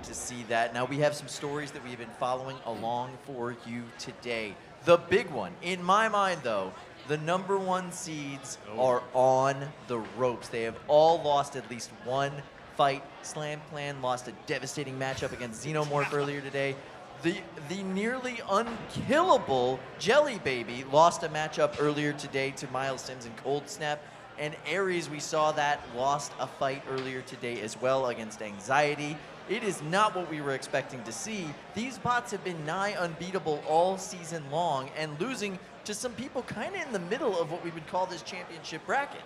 to see that. Now, we have some stories that we've been following along for you today. The big one, in my mind, though, the #1 seeds are on the ropes. They have all lost at least one fight. Slam Clan lost a devastating matchup against Xenomorph earlier today. The nearly unkillable Jelly Baby lost a matchup earlier today to Miles Sims and ColdSnap. And Ares, we saw that, lost a fight earlier today as well against Anxiety. It is not what we were expecting to see. These bots have been nigh unbeatable all season long and losing to some people kind of in the middle of what we would call this championship bracket.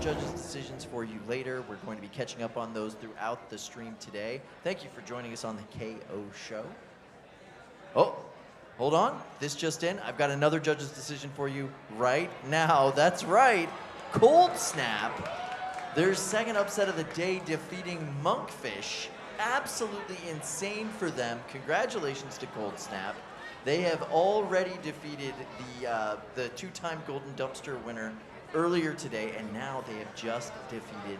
judges' decisions for you later. We're going to be catching up on those throughout the stream today. Thank you for joining us on the KO show. Oh, hold on. This just in. I've got another judge's decision for you right now. That's right. ColdSnap, their second upset of the day, defeating Monkfish. Absolutely insane for them. Congratulations to ColdSnap. They have already defeated the two-time Golden Dumpster winner earlier today, and now they have just defeated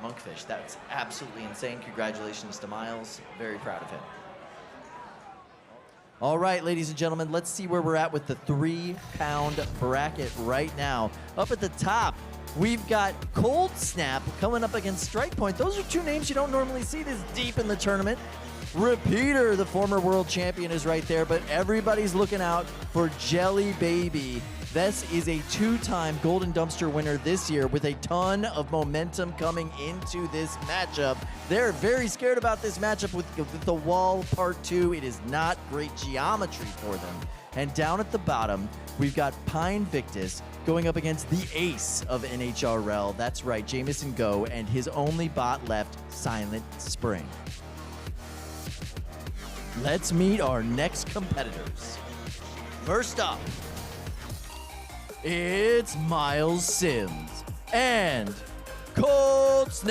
Monkfish. That's absolutely insane. Congratulations to Miles. Very proud of him. All right, ladies and gentlemen, let's see where we're at with the 3-pound bracket right now. Up at the top, we've got ColdSnap coming up against Strikepoint. Those are two names you don't normally see this deep in the tournament. Repeater, the former world champion, is right there, but everybody's looking out for Jelly Baby. This is a 2-time Golden Dumpster winner this year with a ton of momentum coming into this matchup. They're very scared about this matchup with the wall part 2. It is not great geometry for them. And down at the bottom, we've got Pinevictus going up against the ace of NHRL. That's right, Jameson Go, and his only bot left, Silent Spring. Let's meet our next competitors. First up, it's Miles Sims and ColdSnap.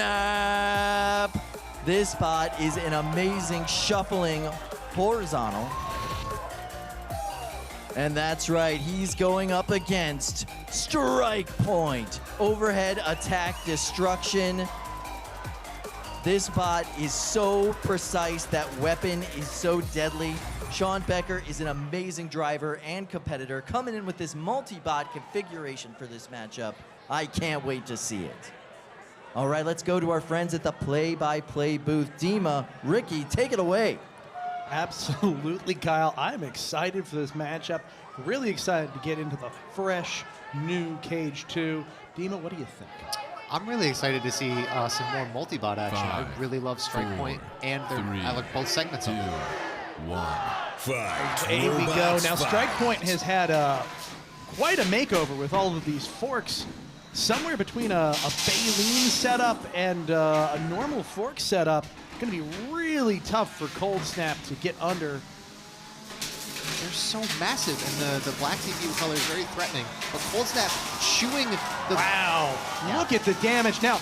This bot is an amazing shuffling horizontal. And that's right, he's going up against Strikepoint. Overhead attack destruction. This bot is so precise. That weapon is so deadly. Sean Becker is an amazing driver and competitor coming in with this multi-bot configuration for this matchup. I can't wait to see it. All right, let's go to our friends at the play-by-play booth. Dima, Ricky, take it away. Absolutely, Kyle. I'm excited for this matchup. Really excited to get into the fresh, new Cage 2. Dima, what do you think? I'm really excited to see some more multi-bot action. I really love Strikepoint, and I like both segments of it. 1. Fight. Here we go. Now, Strikepoint has had quite a makeover with all of these forks. Somewhere between a baleen setup and a normal fork setup. Going to be really tough for ColdSnap to get under. They're so massive, and the black CPU color is very threatening. But ColdSnap chewing the... Wow. Yeah. Look at the damage. Now,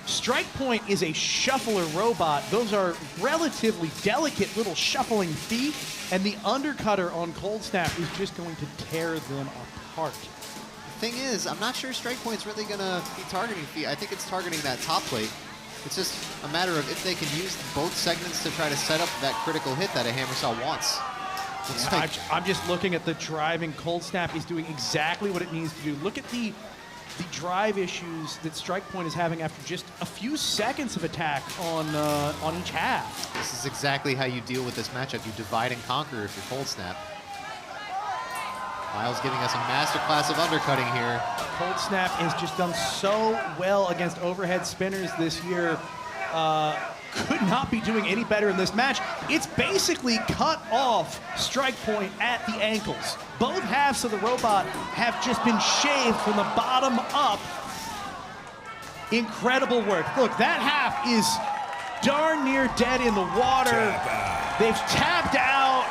Strikepoint is a shuffler robot. Those are relatively delicate little shuffling feet, and the undercutter on ColdSnap is just going to tear them apart. The thing is, I'm not sure Strikepoint's really going to be targeting feet. I think it's targeting that top plate. It's just a matter of if they can use both segments to try to set up that critical hit that a hammer saw wants. Yeah, I'm just looking at the driving. ColdSnap is doing exactly what it needs to do. Look at the drive issues that Strikepoint is having after just a few seconds of attack on each half. This is exactly how you deal with this matchup. You divide and conquer if you're ColdSnap. Miles giving us a masterclass of undercutting here. ColdSnap has just done so well against overhead spinners this year. Could not be doing any better in this match. It's basically cut off Strikepoint at the ankles. Both halves of the robot have just been shaved from the bottom up. Incredible work. Look, that half is darn near dead in the water. They've tapped out.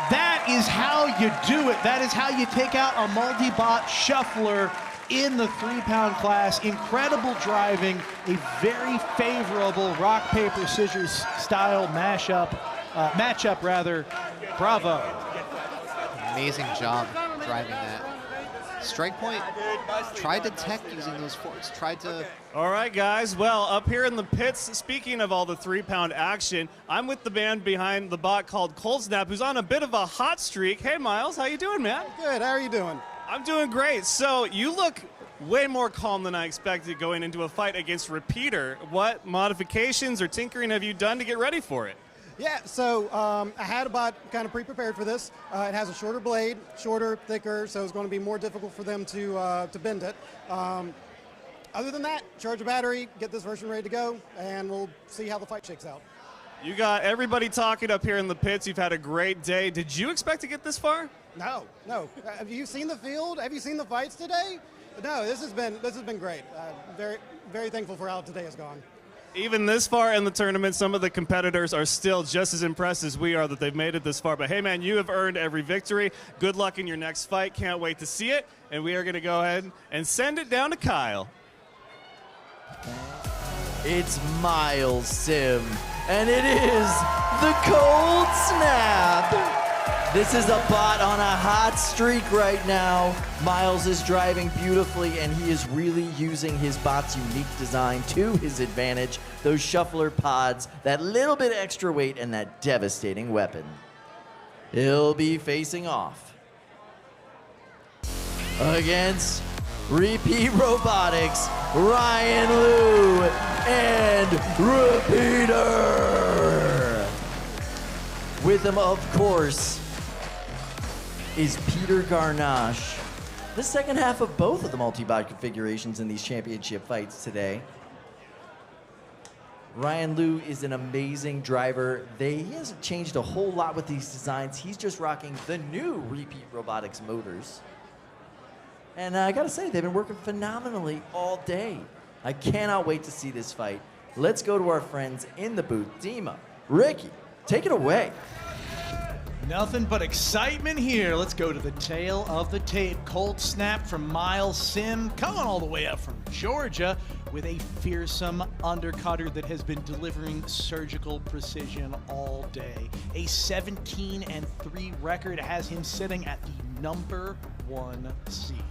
That is how you do it. That is how you take out a multi-bot shuffler in the 3-pound class. Incredible driving, a very favorable rock, paper, scissors style matchup. Bravo. Amazing job driving that. Strikepoint tried to tech using those forks, tried to... All right, guys. Well, up here in the pits, speaking of all the 3-pound action, I'm with the man behind the bot called ColdSnap, who's on a bit of a hot streak. Hey, Miles, how you doing, man? Good. How are you doing? I'm doing great. So you look way more calm than I expected going into a fight against Repeater. What modifications or tinkering have you done to get ready for it? Yeah, so I had a bot kind of pre-prepared for this. It has a shorter blade, shorter, thicker, so it's going to be more difficult for them to bend it. Other than that, charge a battery, get this version ready to go, and we'll see how the fight shakes out. You got everybody talking up here in the pits. You've had a great day. Did you expect to get this far? No. Have you seen the field? Have you seen the fights today? No, this has been great. Very, very thankful for how today has gone. Even this far in the tournament, some of the competitors are still just as impressed as we are that they've made it this far. But hey, man, you have earned every victory. Good luck in your next fight. Can't wait to see it. And we are going to go ahead and send it down to Kyle. It's Miles Sim, and it is the ColdSnap. This is a bot on a hot streak right now. Miles is driving beautifully, and he is really using his bot's unique design to his advantage. Those shuffler pods, that little bit extra weight, and that devastating weapon. He'll be facing off against Repeat Robotics, Ryan Liu, and Repeater. With him, of course, is Peter Garnache. The second half of both of the multi-bot configurations in these championship fights today. Ryan Liu is an amazing driver. He hasn't changed a whole lot with these designs. He's just rocking the new Repeat Robotics motors. And I gotta say, they've been working phenomenally all day. I cannot wait to see this fight. Let's go to our friends in the booth. Dima, Ricky, take it away. Nothing but excitement here. Let's go to the tail of the tape. ColdSnap from Miles Sim, coming all the way up from Georgia with a fearsome undercutter that has been delivering surgical precision all day. A 17-3 record has him sitting at the number 1 seed.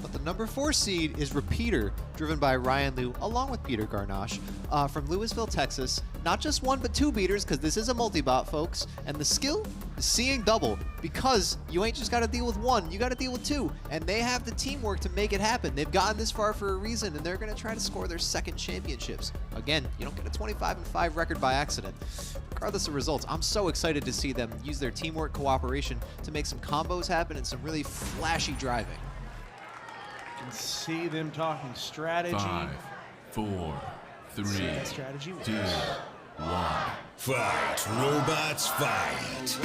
But the number 4 seed is Repeater, driven by Ryan Liu, along with Peter Garnache, from Louisville, Texas. Not just 1, but 2 beaters, because this is a multi-bot, folks. And the skill is seeing double, because you ain't just got to deal with 1, you got to deal with 2. And they have the teamwork to make it happen. They've gotten this far for a reason, and they're going to try to score their second championships. Again, you don't get a 25-5 record by accident. Regardless of results, I'm so excited to see them use their teamwork cooperation to make some combos happen and some really flashy driving. You can see them talking strategy. 5, 4, 3, See that strategy 2, 1. Fight, robots, fight.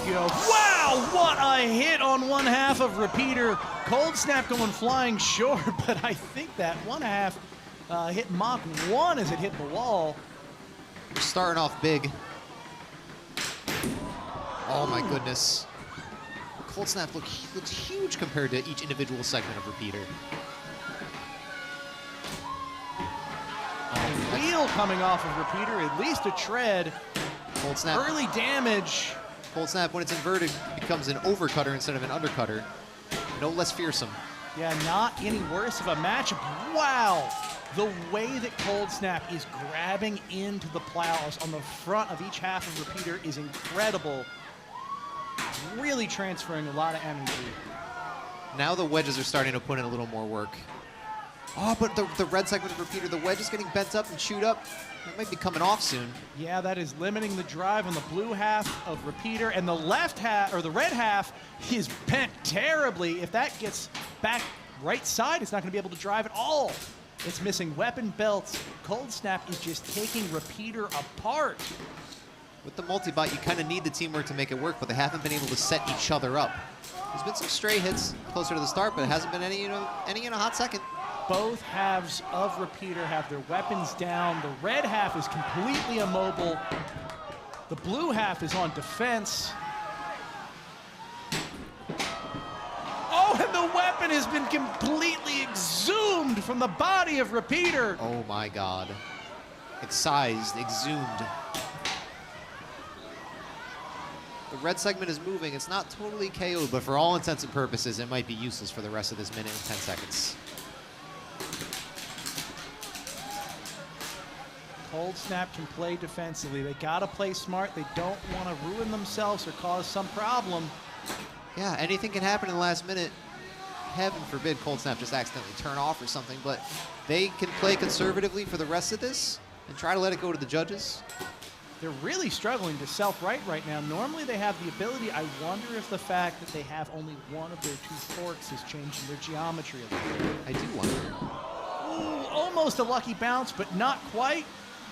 Here we go. Wow, what a hit on one half of Repeater. ColdSnap going flying short, but I think that one half hit Mach 1 as it hit the wall. We're starting off big. Oh my goodness. ColdSnap looks huge compared to each individual segment of Repeater. Wheel coming off of Repeater, at least a tread. ColdSnap. Early damage. ColdSnap, when it's inverted, becomes an overcutter instead of an undercutter. No less fearsome. Yeah, not any worse of a matchup. Wow. The way that ColdSnap is grabbing into the plows on the front of each half of Repeater is incredible. Really transferring a lot of energy. Now the wedges are starting to put in a little more work. Oh, but the red segment of Repeater, the wedge is getting bent up and chewed up. It might be coming off soon. Yeah, that is limiting the drive on the blue half of Repeater, and the left half, or the red half, is bent terribly. If that gets back right side, it's not going to be able to drive at all. It's missing weapon belts. ColdSnap is just taking Repeater apart. With the multi-bot, you kind of need the teamwork to make it work, but they haven't been able to set each other up. There's been some stray hits closer to the start, but it hasn't been any in a hot second. Both halves of Repeater have their weapons down. The red half is completely immobile. The blue half is on defense. Oh, and the weapon has been completely exhumed from the body of Repeater. Oh my God. Excised, exhumed. The red segment is moving. It's not totally KO'd, but for all intents and purposes, it might be useless for the rest of this minute and 10 seconds. ColdSnap can play defensively. They gotta play smart. They don't want to ruin themselves or cause some problem. Yeah, anything can happen in the last minute. Heaven forbid ColdSnap just accidentally turn off or something, but they can play conservatively for the rest of this and try to let it go to the judges. They're really struggling to self-right right now. Normally they have the ability. I wonder if the fact that they have only one of their 2 forks is changing their geometry a little bit. I do wonder. Ooh, almost a lucky bounce, but not quite.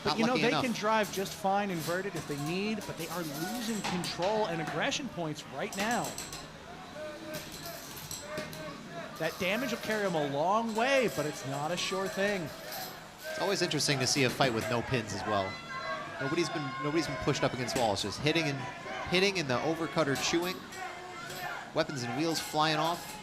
But Not you know, lucky they enough. can drive just fine inverted if they need, but they are losing control and aggression points right now. That damage will carry them a long way, but it's not a sure thing. It's always interesting to see a fight with no pins as well. Nobody's been pushed up against walls, just hitting and the overcutter chewing. Weapons and wheels flying off.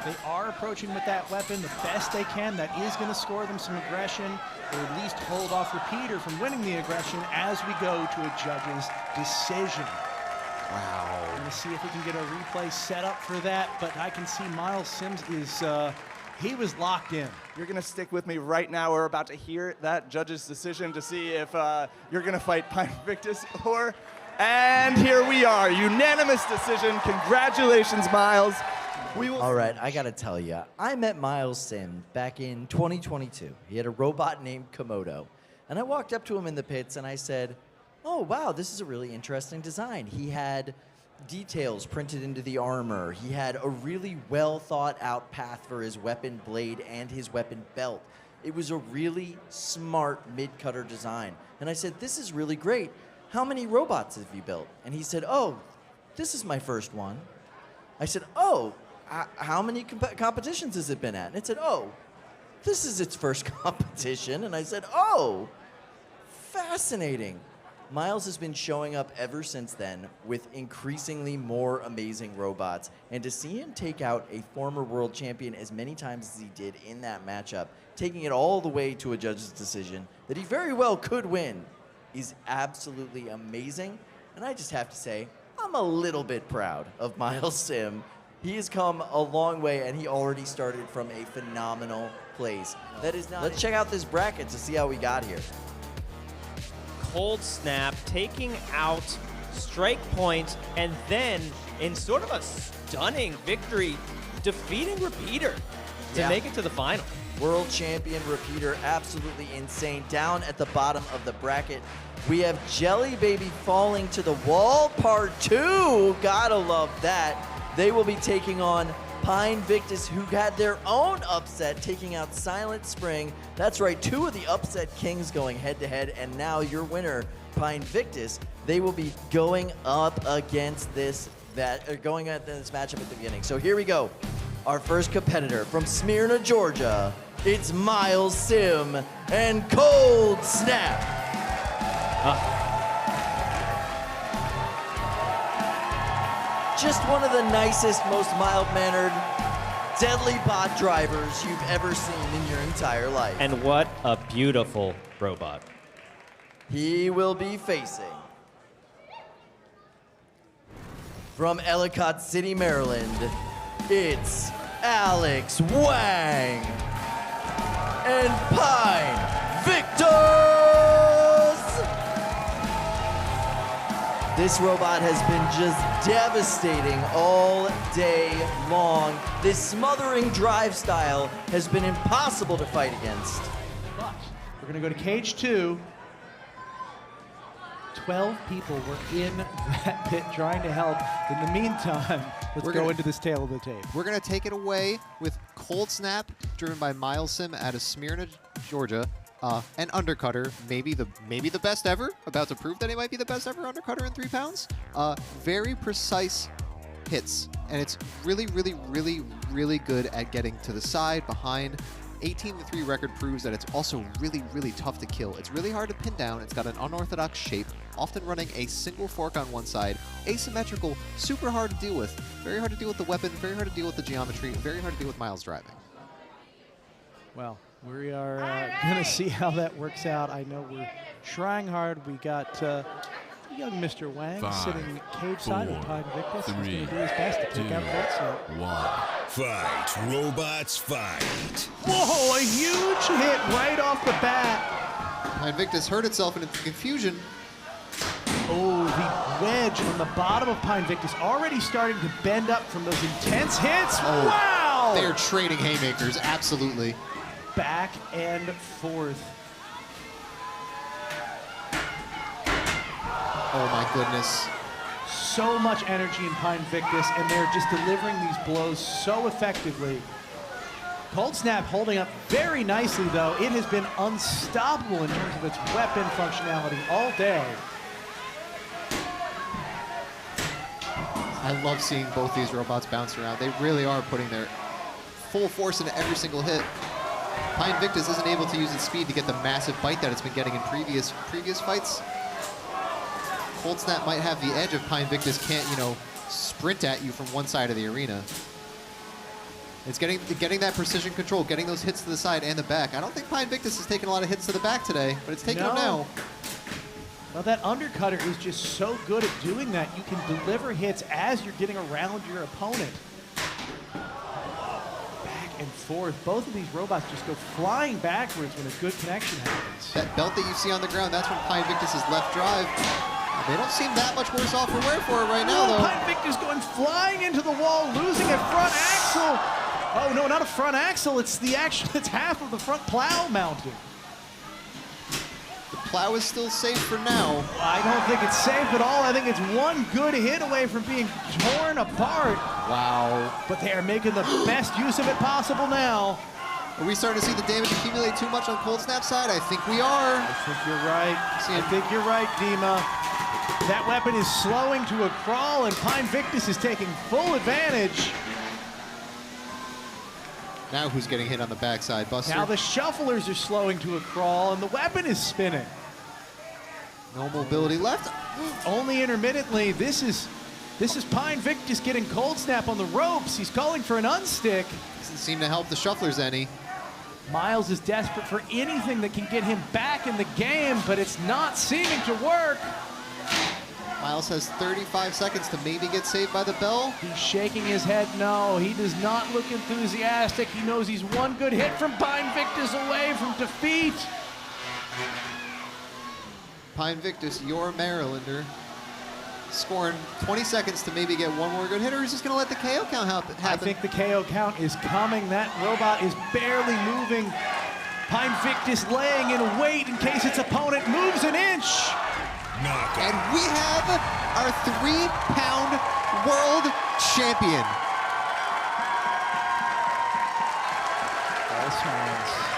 They are approaching with that weapon the best they can. That is going to score them some aggression, or at least hold off Repeater from winning the aggression as we go to a judge's decision. Wow. We're going to see if we can get a replay set up for that, but I can see Miles Sims is, he was locked in. You're going to stick with me right now. We're about to hear that judge's decision to see if you're going to fight Pinevictus or... And here we are, unanimous decision. Congratulations, Miles. We will. All right, I gotta tell you, I met Miles Sim back in 2022. He had a robot named Komodo. And I walked up to him in the pits and I said, oh, wow, this is a really interesting design. He had details printed into the armor. He had a really well thought out path for his weapon blade and his weapon belt. It was a really smart mid-cutter design. And I said, this is really great. How many robots have you built? And he said, oh, this is my first one. I said, oh, how many competitions has it been at? And it said, oh, this is its first competition. And I said, oh, fascinating. Miles has been showing up ever since then with increasingly more amazing robots. And to see him take out a former world champion as many times as he did in that matchup, taking it all the way to a judge's decision that he very well could win, is absolutely amazing. And I just have to say, I'm a little bit proud of Miles Sim. He has come a long way, and he already started from a phenomenal place. That is not. Let's check out this bracket to see how we got here. ColdSnap taking out Strikepoint, and then in sort of a stunning victory, defeating Repeater to make it to the final. World champion Repeater, absolutely insane. Down at the bottom of the bracket, we have Jelly Baby falling to the wall, part 2. Gotta love that. They will be taking on Pinevictus, who had their own upset, taking out Silent Spring. That's right, 2 of the upset kings going head-to-head, and now your winner, Pinevictus. They will be going up against this matchup at the beginning. So here we go. Our first competitor from Smyrna, Georgia. It's Miles Sim and ColdSnap. Just one of the nicest, most mild-mannered, deadly bot drivers you've ever seen in your entire life. And what a beautiful robot. He will be facing from Ellicott City, Maryland, it's Alex Wang and Pinevictus. This robot has been just devastating all day long. This smothering drive style has been impossible to fight against. But we're going to go to cage 2. 12 people were in that pit trying to help. In the meantime, let's go into this tail of the tape. We're going to take it away with ColdSnap, driven by Miles Sim out of Smyrna, Georgia. An undercutter, maybe the best ever, about to prove that he might be the best ever undercutter in 3 pounds. Very precise hits, and it's really, really, really, really good at getting to the side, behind. 18-3 record proves that it's also really, really tough to kill. It's really hard to pin down. It's got an unorthodox shape, often running a single fork on one side, asymmetrical, super hard to deal with. Very hard to deal with the weapon, very hard to deal with the geometry, very hard to deal with Miles driving. Well, we are going to see how that works out. I know we're trying hard. We got young Mr. Wang sitting cage side with Pinevictus. He's going to do his best to take out ColdSnap. Fight, robots, fight. Whoa, a huge hit right off the bat. Pinevictus hurt itself in confusion. Oh, the wedge on the bottom of Pinevictus already starting to bend up from those intense hits. Oh, wow! They are trading haymakers, absolutely. Back and forth. Oh my goodness. So much energy in Pinevictus, and they're just delivering these blows so effectively. ColdSnap holding up very nicely, though. It has been unstoppable in terms of its weapon functionality all day. I love seeing both these robots bounce around. They really are putting their full force into every single hit. Pinevictus isn't able to use its speed to get the massive bite that it's been getting in previous fights. ColdSnap might have the edge if Pinevictus can't, sprint at you from one side of the arena. It's getting that precision control, getting those hits to the side and the back. I don't think Pinevictus has taken a lot of hits to the back today, but it's taking them now. Well, that undercutter is just so good at doing that. You can deliver hits as you're getting around your opponent. Back and forth. Both of these robots just go flying backwards when a good connection happens. That belt that you see on the ground, that's from Pinevictus' left drive. They don't seem that much worse off for wear for it right now, though. Pinevictus going flying into the wall, losing a front axle. Oh, no, not a front axle. It's half of the front plow mounted. Plow is still safe for now. I don't think it's safe at all. I think it's one good hit away from being torn apart. Wow. But they are making the best use of it possible now. Are we starting to see the damage accumulate too much on ColdSnap's side? I think we are. I think you're right. I think you're right, Dima. That weapon is slowing to a crawl, and Pinevictus is taking full advantage. Now who's getting hit on the backside, Buster? Now the shufflers are slowing to a crawl, and the weapon is spinning. No mobility left. Only intermittently. This is Pinevictus getting ColdSnap on the ropes. He's calling for an unstick. Doesn't seem to help the shufflers any. Miles is desperate for anything that can get him back in the game, but it's not seeming to work. Miles has 35 seconds to maybe get saved by the bell. He's shaking his head no. He does not look enthusiastic. He knows he's one good hit from Pinevictus away from defeat. Pinevictus, your Marylander, scoring 20 seconds to maybe get one more good hit, or he's just going to let the KO count happen. I think the KO count is coming. That robot is barely moving. Pinevictus laying in wait in case its opponent moves an inch. Knockout. And we have our 3-pound world champion. All smiles.